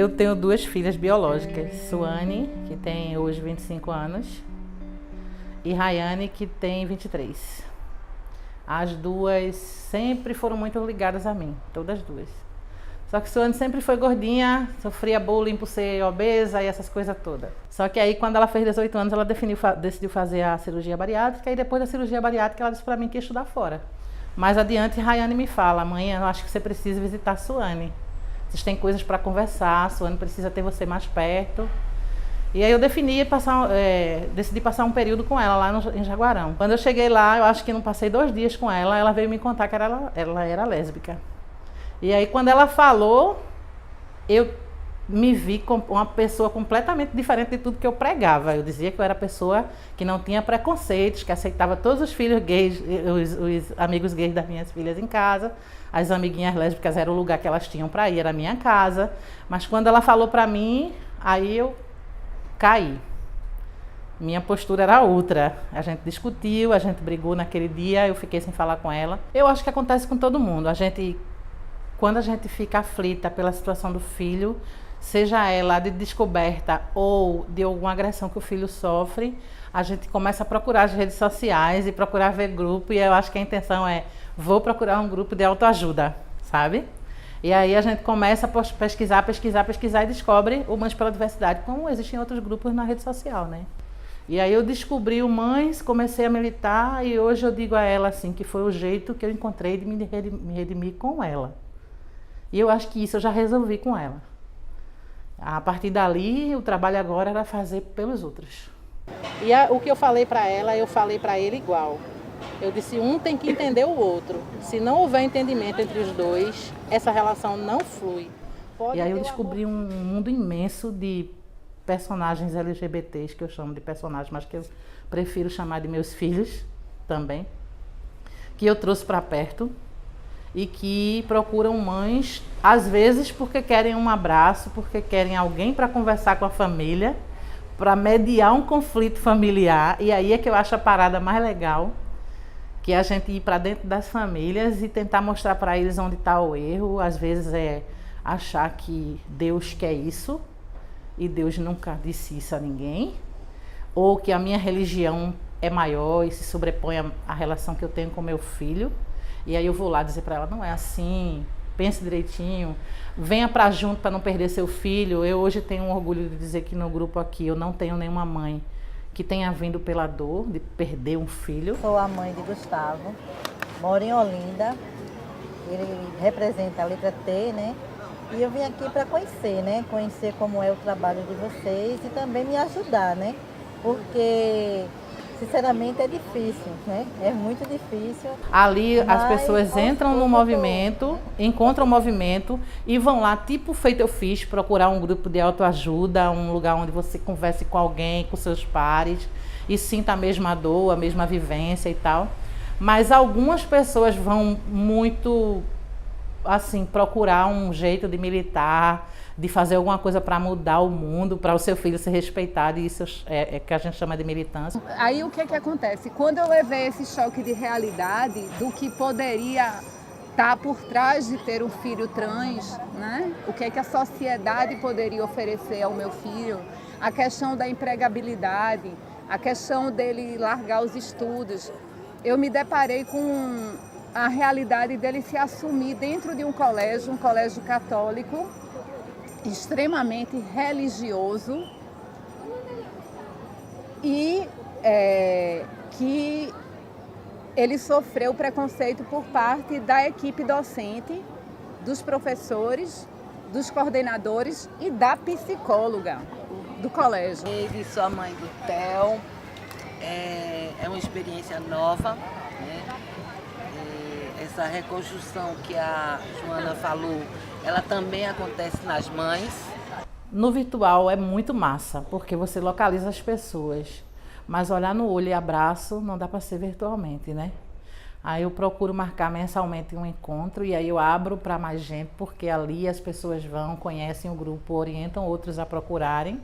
Eu tenho duas filhas biológicas, Suane, que tem hoje 25 anos, e Rayane, que tem 23. As duas sempre foram muito ligadas a mim, todas duas. Só que Suane sempre foi gordinha, sofria bullying por ser obesa e essas coisas todas. Só que aí, quando ela fez 18 anos, ela decidiu fazer a cirurgia bariátrica, e depois da cirurgia bariátrica, ela disse pra mim que ia estudar fora. Mais adiante, Rayane me fala: mãe, eu acho que você precisa visitar a Suane. Vocês têm coisas para conversar, a Suane precisa ter você mais perto. E aí eu decidi passar um período com ela lá em Jaguarão. Quando eu cheguei lá, eu acho que não passei 2 dias com ela, ela veio me contar que ela era lésbica. E aí, quando ela falou, eu me vi como uma pessoa completamente diferente de tudo que eu pregava. Eu dizia que eu era pessoa que não tinha preconceitos, que aceitava todos os filhos gays, os amigos gays das minhas filhas em casa. As amiguinhas lésbicas era o lugar que elas tinham para ir, era a minha casa. Mas quando ela falou para mim, aí eu caí. Minha postura era outra. A gente discutiu, a gente brigou naquele dia, eu fiquei sem falar com ela. Eu acho que acontece com todo mundo. Quando a gente fica aflita pela situação do filho, seja ela de descoberta ou de alguma agressão que o filho sofre, a gente começa a procurar as redes sociais e procurar ver grupo, e eu acho que a intenção é: vou procurar um grupo de autoajuda, sabe? E aí a gente começa a pesquisar e descobre o Mães pela Diversidade, como existem outros grupos na rede social, né? E aí eu descobri o Mães, comecei a militar, e hoje eu digo a ela assim, que foi o jeito que eu encontrei de me redimir com ela. E eu acho que isso eu já resolvi com ela. A partir dali, o trabalho agora era fazer pelos outros. E o que eu falei para ela, eu falei para ele igual. Eu disse: um tem que entender o outro. Se não houver entendimento entre os dois, essa relação não flui. E aí eu descobri um mundo imenso de personagens LGBTs, que eu chamo de personagens, mas que eu prefiro chamar de meus filhos também, que eu trouxe para perto. E que procuram mães, às vezes porque querem um abraço, porque querem alguém para conversar com a família, para mediar um conflito familiar. E aí é que eu acho a parada mais legal, que é a gente ir para dentro das famílias e tentar mostrar para eles onde está o erro. Às vezes é achar que Deus quer isso, e Deus nunca disse isso a ninguém, ou que a minha religião é maior e se sobrepõe à relação que eu tenho com meu filho. E aí eu vou lá dizer para ela: não é assim, pense direitinho, venha para junto para não perder seu filho. Eu hoje tenho um orgulho de dizer que no grupo aqui eu não tenho nenhuma mãe que tenha vindo pela dor de perder um filho. Sou a mãe de Gustavo, moro em Olinda, ele representa a letra T, né? E eu vim aqui para conhecer, né? Conhecer como é o trabalho de vocês e também me ajudar, né? Porque sinceramente é difícil, né? É muito difícil. Ali as pessoas entram no movimento, encontram o movimento e vão lá, tipo feito eu fiz, procurar um grupo de autoajuda, um lugar onde você converse com alguém, com seus pares, e sinta a mesma dor, a mesma vivência e tal. Mas algumas pessoas vão muito, assim, procurar um jeito de militar, de fazer alguma coisa para mudar o mundo, para o seu filho ser respeitado, e isso é que a gente chama de militância. Aí o que acontece? Quando eu levei esse choque de realidade do que poderia estar por trás de ter um filho trans, né? O que a sociedade poderia oferecer ao meu filho, a questão da empregabilidade, a questão dele largar os estudos, eu me deparei com a realidade dele se assumir dentro de um colégio católico, extremamente religioso, e que ele sofreu preconceito por parte da equipe docente, dos professores, dos coordenadores e da psicóloga do colégio. Ele, sua mãe do Theo, é uma experiência nova, né? Essa reconstrução que a Joana falou, ela também acontece nas mães. No virtual é muito massa, porque você localiza as pessoas, mas olhar no olho e abraço não dá para ser virtualmente, né? Aí eu procuro marcar mensalmente um encontro e aí eu abro para mais gente, porque ali as pessoas vão, conhecem o grupo, orientam outros a procurarem.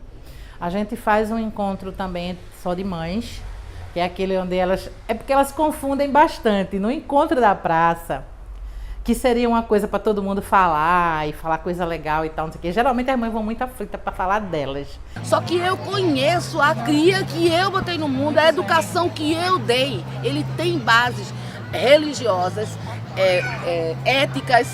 A gente faz um encontro também só de mães, que é aquele onde elas... É porque elas confundem bastante. No encontro da praça, que seria uma coisa para todo mundo falar e falar coisa legal e tal, não sei o quê. Geralmente as mães vão muito aflitas para falar delas. Só que eu conheço a cria que eu botei no mundo, a educação que eu dei. Ele tem bases religiosas, éticas,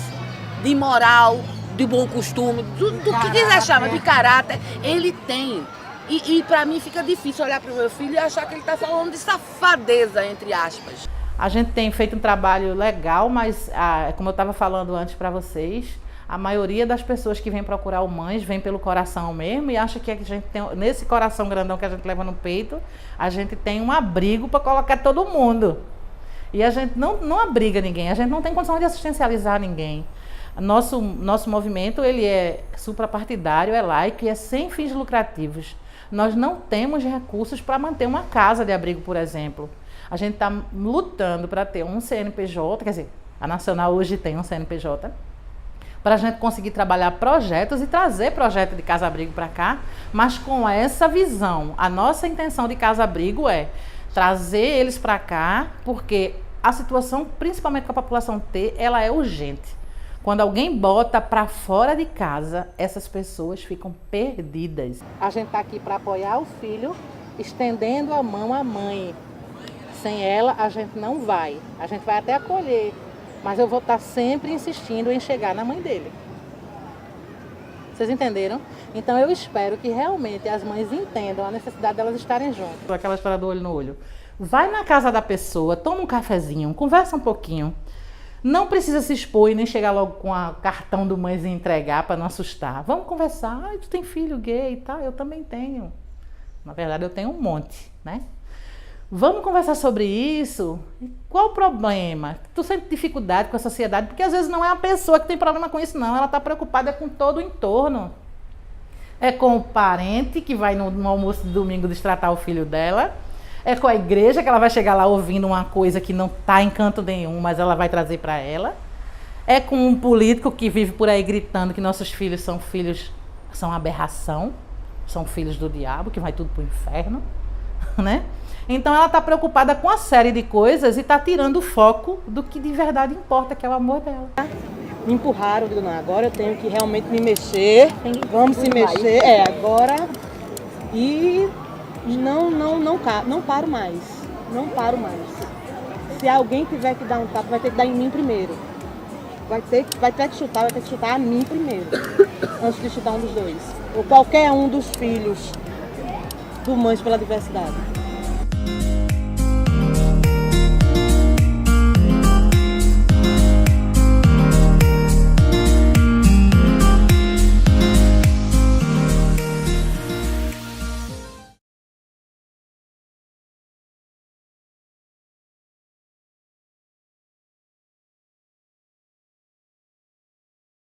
de moral, de bom costume, do que quiser chamar, de caráter. Ele tem. E para mim fica difícil olhar para o meu filho e achar que ele está falando de safadeza, entre aspas. A gente tem feito um trabalho legal, mas como eu estava falando antes para vocês, a maioria das pessoas que vêm procurar o Mães vem pelo coração mesmo e acha que a gente tem, nesse coração grandão que a gente leva no peito, a gente tem um abrigo para colocar todo mundo. E a gente não abriga ninguém, a gente não tem condição de assistencializar ninguém. Nosso movimento ele é suprapartidário, é laico e é sem fins lucrativos. Nós não temos recursos para manter uma casa de abrigo, por exemplo. A gente está lutando para ter um CNPJ, quer dizer, a Nacional hoje tem um CNPJ, para a gente conseguir trabalhar projetos e trazer projeto de casa-abrigo para cá, mas com essa visão. A nossa intenção de casa-abrigo é trazer eles para cá, porque a situação, principalmente com a população T, ela é urgente. Quando alguém bota para fora de casa, essas pessoas ficam perdidas. A gente está aqui para apoiar o filho, estendendo a mão à mãe. Sem ela, a gente não vai. A gente vai até acolher, mas eu vou estar sempre insistindo em chegar na mãe dele. Vocês entenderam? Então eu espero que realmente as mães entendam a necessidade delas estarem juntas. Aquela história do olho no olho. Vai na casa da pessoa, toma um cafezinho, conversa um pouquinho. Não precisa se expor e nem chegar logo com o cartão do Mães e entregar para não assustar. Vamos conversar. Ah, tu tem filho gay e tal? Eu também tenho. Na verdade, eu tenho um monte, né? Vamos conversar sobre isso? Qual o problema? Tu sente dificuldade com a sociedade? Porque às vezes não é a pessoa que tem problema com isso, não. Ela está preocupada com todo o entorno. É com o parente que vai no almoço de domingo destratar o filho dela. É com a igreja que ela vai chegar lá ouvindo uma coisa que não está em canto nenhum, mas ela vai trazer para ela. É com um político que vive por aí gritando que nossos filhos são aberração, são filhos do diabo, que vai tudo para o inferno, né? Então ela está preocupada com uma série de coisas e está tirando o foco do que de verdade importa, que é o amor dela. Me empurraram, eu digo, não, agora eu tenho que realmente me mexer, vamos se mexer, agora, e não paro mais, não paro mais. Se alguém tiver que dar um tapa, vai ter que dar em mim primeiro. Vai ter que chutar a mim primeiro, antes de chutar um dos dois. Ou qualquer um dos filhos do Mães pela Diversidade.